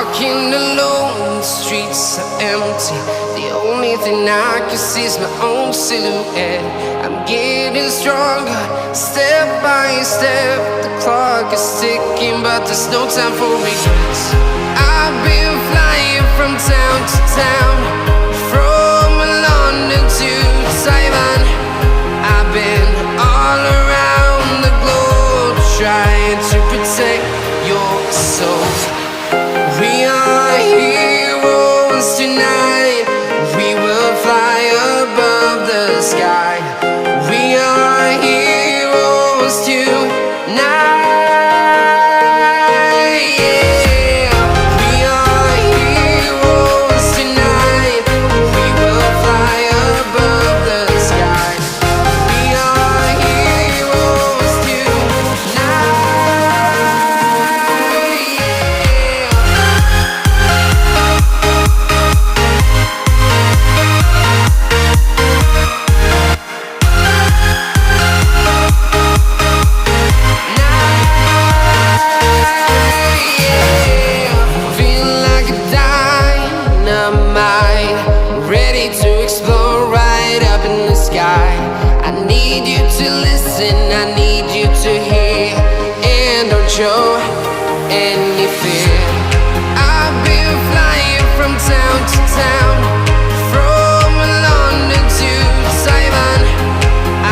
walking alone, the streets are empty. The only thing I can see is my own silhouette. I'm getting stronger, step by step. The clock is ticking, but there's no time for regrets. I've been flying from town to town, from London to Taiwan. I've been all around the globe, trying to protect your soul. We are heroes tonight. We will fly above the sky. We are heroes tonight. Yeah. We are heroes tonight. We will fly above the sky. We are heroes tonight. I need you to hear and don't show any fear. I've been flying from town to town, from London to Taiwan.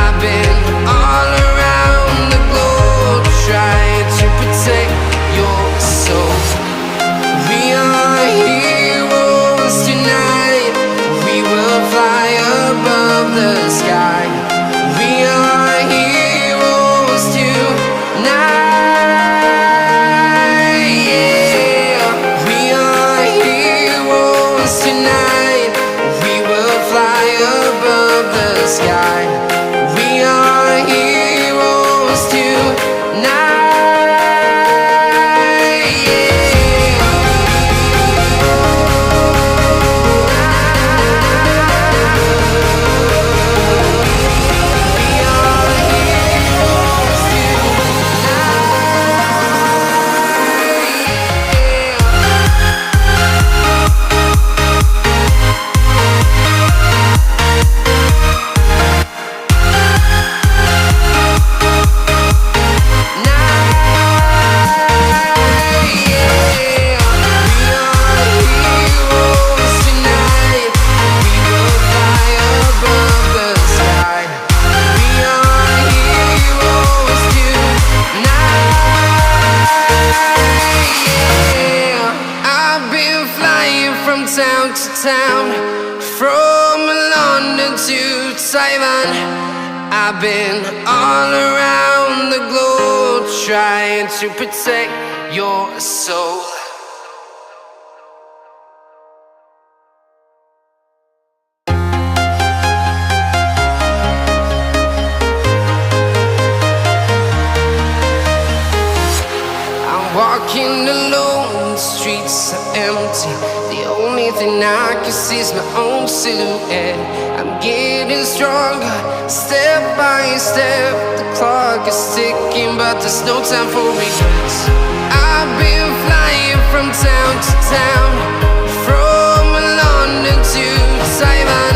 I've been all around the globe, trying to protect your soul. We are heroes tonight. We will fly above the sky. We are heroes tonight. Yeah. We are heroes tonight. We will fly above the sky. We are heroes tonight. Town to town, from London to Taiwan. I've been all around the globe, trying to protect your soul. I'm walking alone, the streets are empty. The only thing I can see is my own silhouette. I'm getting stronger, step by step. The clock is ticking, but there's no time for regrets. I've been flying from town to town, from London to Taiwan.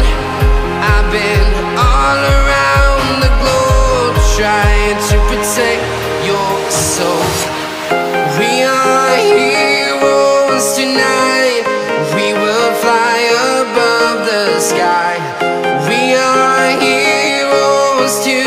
I've been all around the globe, trying to protect your soul. We are heroes tonight. We will fly above the sky. We are heroes tonight.